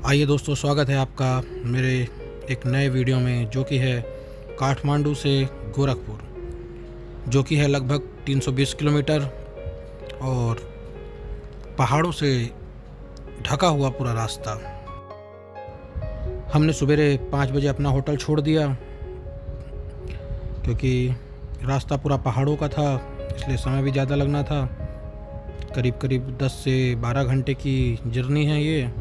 आइए दोस्तों, स्वागत है आपका मेरे एक नए वीडियो में, जो कि है काठमांडू से गोरखपुर, जो कि है लगभग 320 किलोमीटर और पहाड़ों से ढका हुआ पूरा रास्ता। हमने सवेरे 5 बजे अपना होटल छोड़ दिया क्योंकि रास्ता पूरा पहाड़ों का था, इसलिए समय भी ज़्यादा लगना था। करीब करीब 10 से 12 घंटे की जर्नी है ये।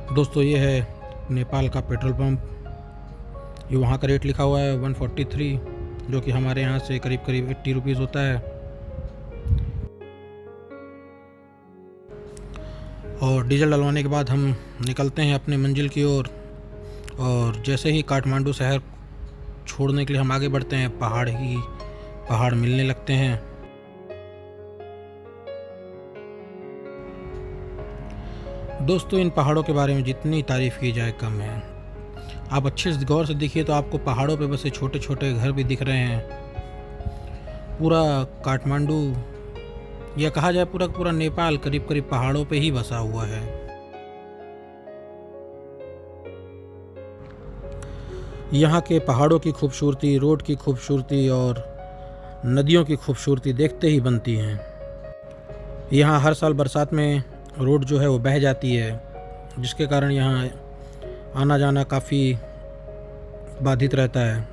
दोस्तों, ये है नेपाल का पेट्रोल पंप। ये वहाँ का रेट लिखा हुआ है 143, जो कि हमारे यहाँ से करीब करीब 80 रुपीज़ होता है। और डीजल डलवाने के बाद हम निकलते हैं अपने मंजिल की ओर। और जैसे ही काठमांडू शहर छोड़ने के लिए हम आगे बढ़ते हैं, पहाड़ मिलने लगते हैं। दोस्तों, इन पहाड़ों के बारे में जितनी तारीफ़ की जाए कम है। आप अच्छे से गौर से देखिए तो आपको पहाड़ों पे बसे छोटे छोटे घर भी दिख रहे हैं। पूरा काठमांडू, या कहा जाए पूरा पूरा नेपाल, करीब करीब पहाड़ों पे ही बसा हुआ है। यहाँ के पहाड़ों की खूबसूरती, रोड की खूबसूरती और नदियों की खूबसूरती देखते ही बनती हैं। यहाँ हर साल बरसात में रोड जो है वो बह जाती है, जिसके कारण यहाँ आना जाना काफ़ी बाधित रहता है।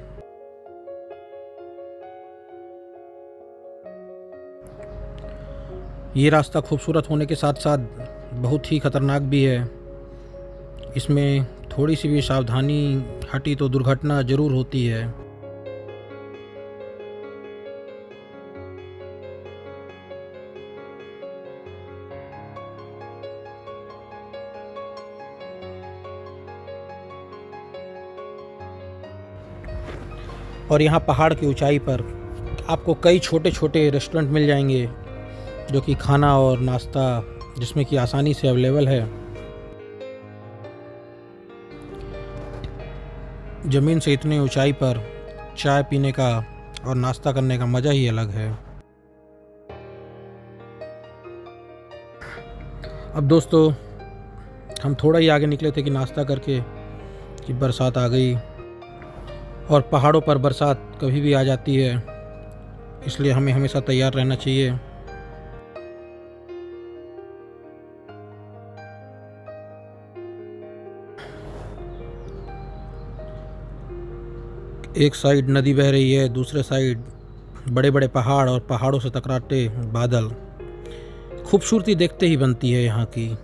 ये रास्ता खूबसूरत होने के साथ साथ बहुत ही खतरनाक भी है। इसमें थोड़ी सी भी सावधानी हटी तो दुर्घटना ज़रूर होती है। और यहाँ पहाड़ की ऊंचाई पर आपको कई छोटे छोटे रेस्टोरेंट मिल जाएंगे, जो कि खाना और नाश्ता जिसमें कि आसानी से अवेलेबल है। ज़मीन से इतनी ऊंचाई पर चाय पीने का और नाश्ता करने का मज़ा ही अलग है। अब दोस्तों, हम थोड़ा ही आगे निकले थे कि नाश्ता करके कि बरसात आ गई। और पहाड़ों पर बरसात कभी भी आ जाती है, इसलिए हमें हमेशा तैयार रहना चाहिए। एक साइड नदी बह रही है, दूसरे साइड बड़े बड़े पहाड़ और पहाड़ों से टकराते बादल। खूबसूरती देखते ही बनती है यहाँ की।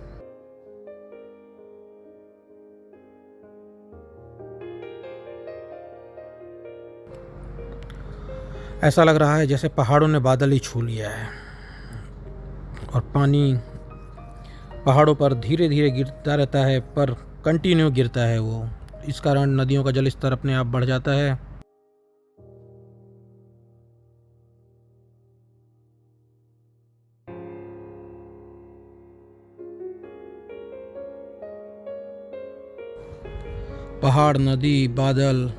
ऐसा लग रहा है जैसे पहाड़ों ने बादल ही छू लिया है और पानी पहाड़ों पर धीरे धीरे गिरता रहता है, पर कंटिन्यू गिरता है वो। इस कारण नदियों का जल स्तर अपने आप बढ़ जाता है। पहाड़, नदी, बादल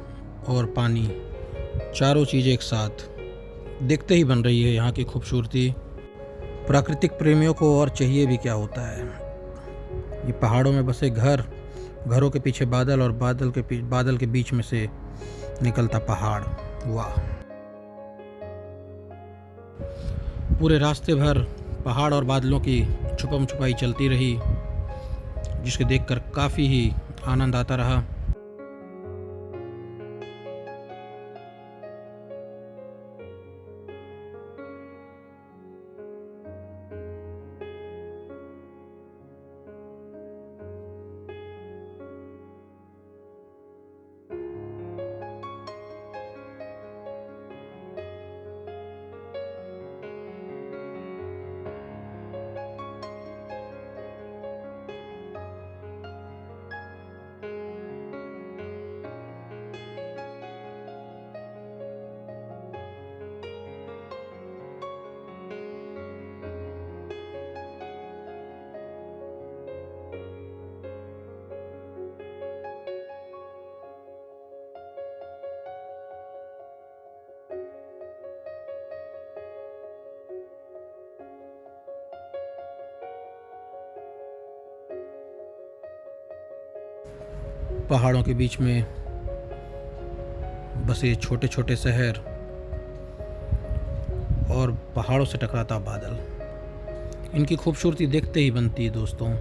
और पानी, चारों चीज़ें एक साथ देखते ही बन रही है यहाँ की खूबसूरती। प्राकृतिक प्रेमियों को और चाहिए भी क्या होता है। ये पहाड़ों में बसे घर, घरों के पीछे बादल और बादल के बीच में से निकलता पहाड़। वाह! पूरे रास्ते भर पहाड़ और बादलों की छुपम छुपाई चलती रही, जिसके देखकर काफ़ी ही आनंद आता रहा। पहाड़ों के बीच में बसे छोटे छोटे शहर और पहाड़ों से टकराता बादल, इनकी खूबसूरती देखते ही बनती है दोस्तों।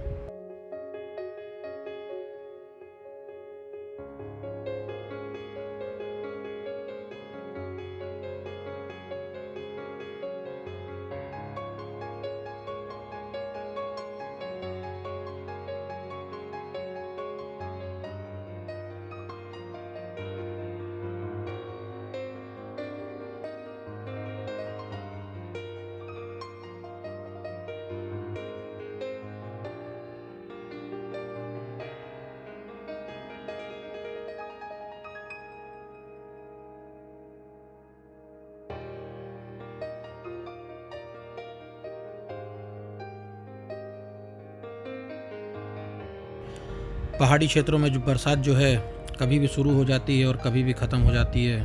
पहाड़ी क्षेत्रों में जो बरसात जो है कभी भी शुरू हो जाती है और कभी भी ख़त्म हो जाती है।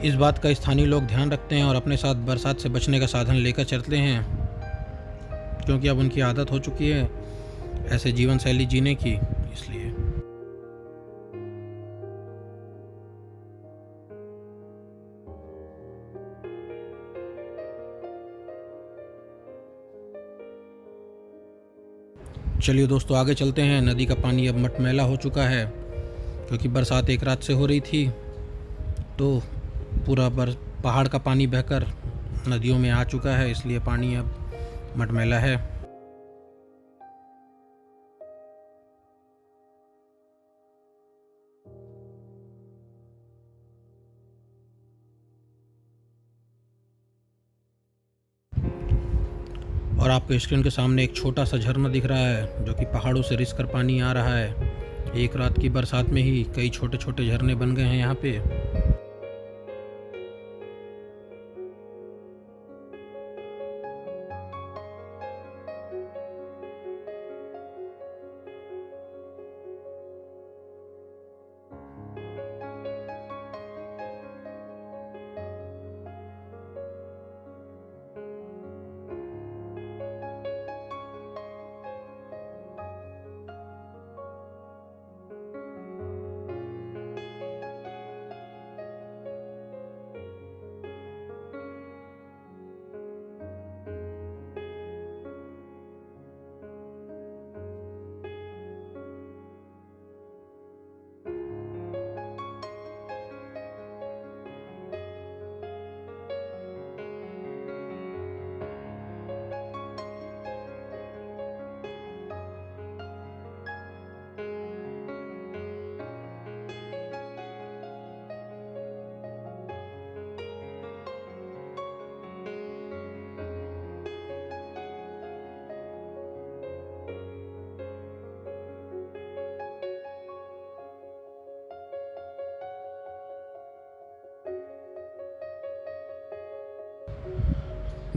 इस बात का स्थानीय लोग ध्यान रखते हैं और अपने साथ बरसात से बचने का साधन लेकर चलते हैं, क्योंकि अब उनकी आदत हो चुकी है ऐसे जीवन शैली जीने की, इसलिए। चलिए दोस्तों आगे चलते हैं। नदी का पानी अब मटमैला हो चुका है, क्योंकि बरसात एक रात से हो रही थी, तो पूरा पहाड़ का पानी बहकर नदियों में आ चुका है, इसलिए पानी अब मटमैला है। और आपके स्क्रीन के सामने एक छोटा सा झरना दिख रहा है, जो कि पहाड़ों से रिस कर पानी आ रहा है। एक रात की बरसात में ही कई छोटे छोटे झरने बन गए हैं यहाँ पे।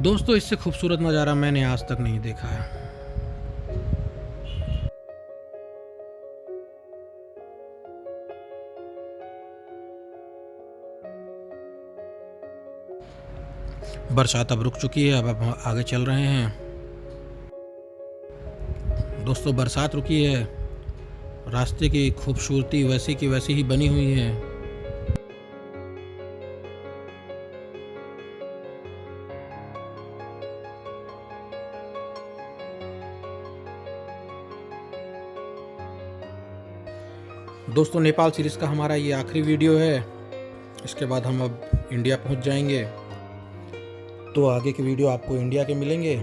दोस्तों इससे खूबसूरत नज़ारा मैंने आज तक नहीं देखा है। बरसात अब रुक चुकी है, अब हम आगे चल रहे हैं। दोस्तों बरसात रुकी है, रास्ते की खूबसूरती वैसी की वैसी ही बनी हुई है। दोस्तों नेपाल सीरीज़ का हमारा ये आखिरी वीडियो है, इसके बाद हम अब इंडिया पहुंच जाएंगे, तो आगे के वीडियो आपको इंडिया के मिलेंगे।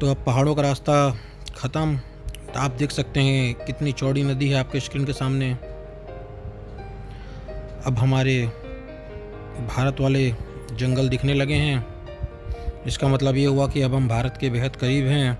तो अब पहाड़ों का रास्ता ख़त्म, आप देख सकते हैं कितनी चौड़ी नदी है आपके स्क्रीन के सामने। अब हमारे भारत वाले जंगल दिखने लगे हैं, इसका मतलब ये हुआ कि अब हम भारत के बेहद करीब हैं।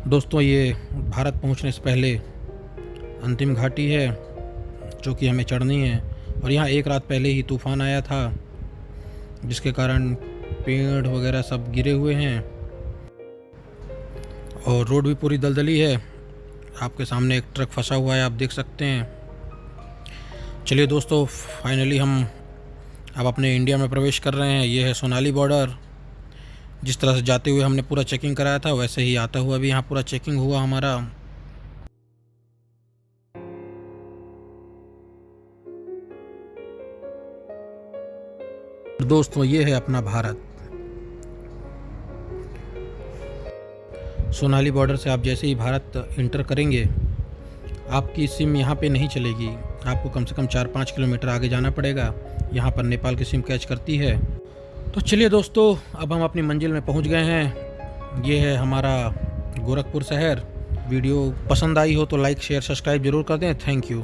दोस्तों ये भारत पहुंचने से पहले अंतिम घाटी है जो कि हमें चढ़नी है, और यहाँ एक रात पहले ही तूफ़ान आया था, जिसके कारण पेड़ वगैरह सब गिरे हुए हैं और रोड भी पूरी दलदली है। आपके सामने एक ट्रक फंसा हुआ है, आप देख सकते हैं। चलिए दोस्तों, फाइनली हम अब अपने इंडिया में प्रवेश कर रहे हैं। ये है सोनाली बॉर्डर। जिस तरह से जाते हुए हमने पूरा चेकिंग कराया था, वैसे ही आता हुआ भी यहाँ पूरा चेकिंग हुआ हमारा। दोस्तों, ये है अपना भारत। सोनाली बॉर्डर से आप जैसे ही भारत इंटर करेंगे, आपकी सिम यहाँ पे नहीं चलेगी। आपको कम से कम 4-5 किलोमीटर आगे जाना पड़ेगा। यहाँ पर नेपाल की सिम कैच करती है। तो चलिए दोस्तों, अब हम अपनी मंजिल में पहुँच गए हैं। ये है हमारा गोरखपुर शहर। वीडियो पसंद आई हो तो लाइक शेयर सब्सक्राइब ज़रूर कर दें। Thank you.